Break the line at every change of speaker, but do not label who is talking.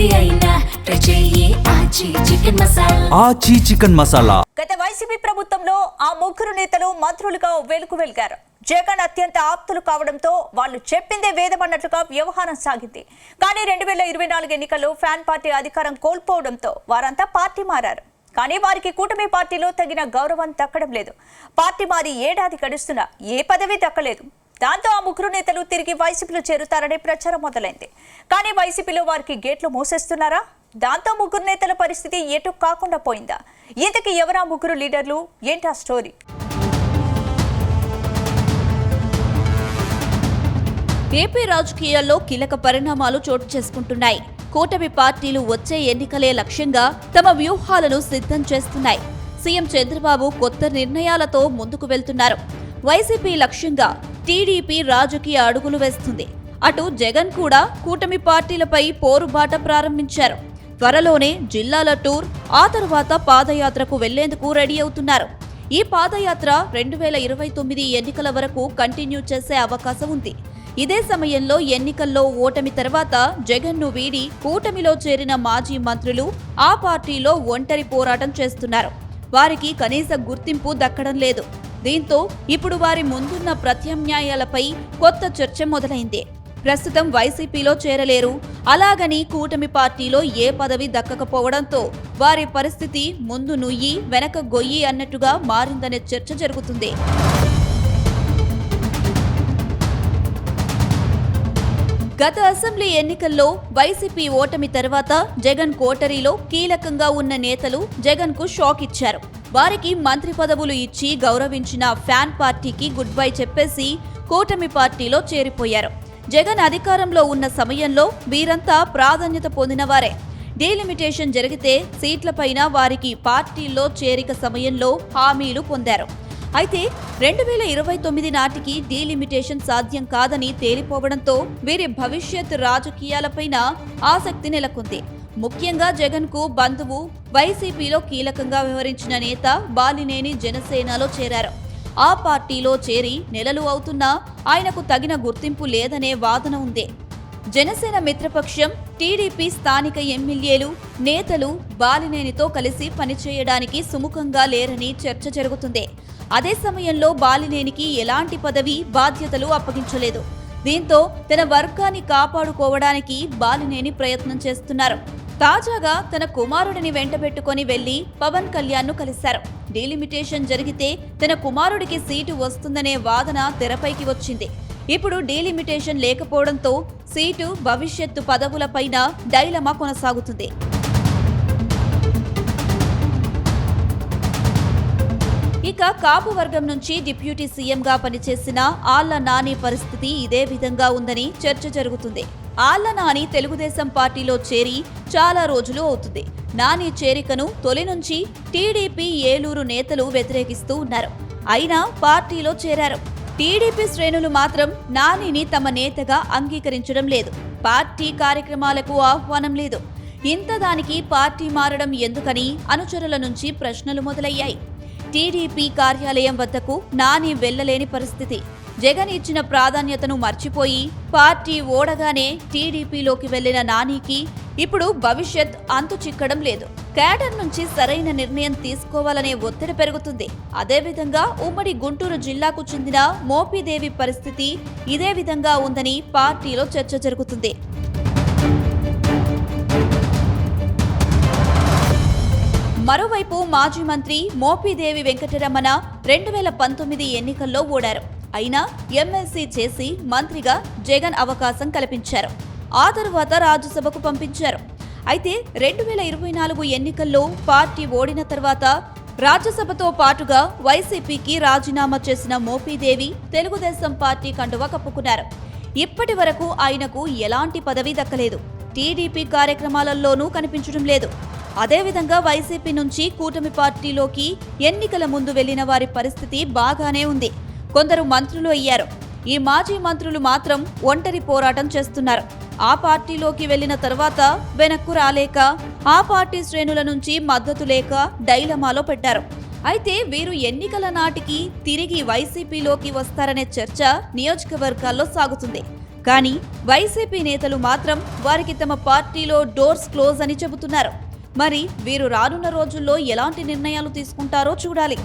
ఏది అయినా ట్రై చెయ్యి ఆచి చికెన్ మసాలా.
గత వైసీపీ ప్రభుత్వంలో ఆ ముగ్గురు నేతలు మంత్రులుగా వెలుగువెలిగారు. జగన్ అత్యంత ఆప్తులు కావడంతో వాళ్ళు చెప్పిందే వేదమన్నట్లుగా వ్యవహారం సాగింది. కానీ 2024 ఎన్నికల్లో ఫ్యాన్ పార్టీ అధికారం కోల్పోవడంతో వారంతా పార్టీ మారారు. కానీ వారికి కూటమి పార్టీలో తగిన గౌరవం దక్కడం లేదు. పార్టీ మారి ఏడాది గడుస్తున్నా ఏ పదవి దక్కలేదు. దాంతో ఆ ముగ్గురు నేతలు తిరిగి వైసీపీలో చేరుతారనే ప్రచారం మొదలైంది. కానీ వైసీపీలో వారికి గేట్లు మూసేస్తున్నారా? దాంతో ముగ్గురు నేతల పరిస్థితి ఎటు కాకుండా పోయిందా? ఇంతకీ ఎవరా ముగ్గురు లీడర్లు? ఏంటా స్టోరీ?
ఏపీ రాజకీయాల్లో కీలక పరిణామాలు చోటు చేసుకుంటున్నాయి. కూటమి పార్టీలు వచ్చే ఎన్నికలే లక్ష్యంగా తమ వ్యూహాలను సిద్ధం చేస్తున్నాయి. సీఎం చంద్రబాబు కొత్త నిర్ణయాలతో ముందుకు వెళ్తున్నారు. వైసీపీ లక్ష్యంగా టీడీపీ రాజకీయ అడుగులు వేస్తుంది. అటు జగన్ కూడా కూటమి పార్టీలపై పోరుబాట ప్రారంభించారు. త్వరలోనే జిల్లాల టూర్, ఆ తర్వాత పాదయాత్రకు వెళ్లేందుకు రెడీ అవుతున్నారు. ఈ పాదయాత్ర 2029 ఎన్నికల వరకు కంటిన్యూ చేసే అవకాశం ఉంది. ఇదే సమయంలో ఎన్నికల్లో ఓటమి తర్వాత జగన్ను వీడి కూటమిలో చేరిన మాజీ మంత్రులు ఆ పార్టీలో ఒంటరి పోరాటం చేస్తున్నారు. వారికి కనీస గుర్తింపు దక్కడం లేదు. దీంతో ఇప్పుడు వారి ముందున్న ప్రత్యామ్నాయాలపై కొత్త చర్చ మొదలైంది. ప్రస్తుతం వైసీపీలో చేరలేరు, అలాగని కూటమి పార్టీలో ఏ పదవి దక్కకపోవడంతో వారి పరిస్థితి ముందు నుయ్యి వెనక గొయ్యి అన్నట్టుగా మారిందనే చర్చ జరుగుతుంది. గత అసెంబ్లీ ఎన్నికల్లో వైసీపీ ఓటమి తర్వాత జగన్ కోటరీలో కీలకంగా ఉన్న నేతలు జగన్ కు షాక్ ఇచ్చారు. వారికి మంత్రి పదవులు ఇచ్చి గౌరవించిన ఫ్యాన్ పార్టీకి గుడ్ బై చెప్పేసి కూటమి పార్టీలో చేరిపోయారు. జగన్ అధికారంలో ఉన్న సమయంలో వీరంతా ప్రాధాన్యత పొందినవారే. డీలిమిటేషన్ జరిగితే సీట్లపైన వారికి పార్టీల్లో చేరిక సమయంలో హామీలు పొందారు. అయితే 2029 నాటికి డీలిమిటేషన్ సాధ్యం కాదని తేలిపోవడంతో వీరి భవిష్యత్ రాజకీయాలపైన ఆసక్తి నెలకొంది. ముఖ్యంగా జగన్ కు బంధువు, వైసీపీలో కీలకంగా వ్యవహరించిన నేత బాలినేని జనసేనలో చేరారు. ఆ పార్టీలో చేరి నెలలు అవుతున్నా ఆయనకు తగిన గుర్తింపు లేదనే వాదన ఉంది. జనసేన మిత్రపక్షం, టీడీపీ స్థానిక ఎమ్మెల్యేలు, నేతలు బాలినేనితో కలిసి పనిచేయడానికి సుముఖంగా లేరని చర్చ జరుగుతుంది. అదే సమయంలో బాలినేనికి ఎలాంటి పదవి, బాధ్యతలు అప్పగించలేదు. దీంతో తన వర్గాన్ని కాపాడుకోవడానికి బాలినేని ప్రయత్నం చేస్తున్నారు. తాజాగా తన కుమారుడిని వెంటబెట్టుకుని వెళ్లి పవన్ కళ్యాణ్ ను కలిశారు. డీలిమిటేషన్ జరిగితే తన కుమారుడికి సీటు వస్తుందనే వాదన తెరపైకి వచ్చింది. ఇప్పుడు డీలిమిటేషన్ లేకపోవడంతో సీటు, భవిష్యత్తు పదవులపైన డైలమా కొనసాగుతుంది. ఇక కాపు వర్గం నుంచి డిప్యూటీ సీఎంగా పనిచేసిన ఆళ్ల నాని పరిస్థితి ఇదే విధంగా ఉందని చర్చ జరుగుతుంది. ఆళ్ల నాని తెలుగుదేశం పార్టీలో చేరి చాలా రోజులు అవుతుంది. నాని చేరికను తొలి నుంచి టీడీపీ ఏలూరు నేతలు వ్యతిరేకిస్తూ ఉన్నారు. అయినా పార్టీలో చేరారు. టీడీపీ శ్రేణులు మాత్రం నానిని తమ నేతగా అంగీకరించడం లేదు. పార్టీ కార్యక్రమాలకు ఆహ్వానం లేదు. ఇంతదానికి పార్టీ మారడం ఎందుకని అనుచరుల నుంచి ప్రశ్నలు మొదలయ్యాయి. టీడీపీ కార్యాలయం వద్దకు నాని వెళ్లలేని పరిస్థితి. జగన్ ఇచ్చిన ప్రాధాన్యతను మర్చిపోయి పార్టీ ఓడగానే టీడీపీలోకి వెళ్లిన నానికి ఇప్పుడు భవిష్యత్ అంతు చిక్కడం లేదు. కేడర్ నుంచి సరైన నిర్ణయం తీసుకోవాలనే ఒత్తిడి పెరుగుతుంది. అదేవిధంగా ఉమ్మడి గుంటూరు జిల్లాకు చెందిన మోపిదేవి పరిస్థితి ఇదే విధంగా ఉందని పార్టీలో చర్చ జరుగుతుంది. మరోవైపు మాజీ మంత్రి మోపిదేవి వెంకటరమణ 2019 ఎన్నికల్లో ఓడారు. అయినా ఎమ్మెల్సీ చేసి మంత్రిగా జగన్ అవకాశం కల్పించారు. ఆ తరువాత రాజ్యసభకు పంపించారు. అయితే 2024 ఎన్నికల్లో పార్టీ ఓడిన తర్వాత రాజ్యసభతో పాటుగా వైసీపీకి రాజీనామా చేసిన మోపిదేవి తెలుగుదేశం పార్టీ కండువా కప్పుకున్నారు. ఇప్పటి వరకు ఆయనకు ఎలాంటి పదవి దక్కలేదు. టీడీపీ కార్యక్రమాలలోనూ కనిపించడం లేదు. అదేవిధంగా వైసీపీ నుంచి కూటమి పార్టీలోకి ఎన్నికల ముందు వెళ్లిన వారి పరిస్థితి బాగానే ఉంది. కొందరు మంత్రులు అయ్యారు. ఈ మాజీ మంత్రులు మాత్రం ఒంటరి పోరాటం చేస్తున్నారు. ఆ పార్టీలోకి వెళ్లిన తర్వాత వెనక్కు రాలేక, ఆ పార్టీ శ్రేణుల నుంచి మద్దతు లేక డైలమాలో పెట్టారు. అయితే వీరు ఎన్నికల నాటికి తిరిగి వైసీపీలోకి వస్తారనే చర్చ నియోజకవర్గాల్లో సాగుతుంది. కానీ వైసీపీ నేతలు మాత్రం వారికి తమ పార్టీలో డోర్స్ క్లోజ్ అని చెబుతున్నారు. మరి వీరు రానున్న రోజుల్లో ఎలాంటి నిర్ణయాలు తీసుకుంటారో చూడాలి.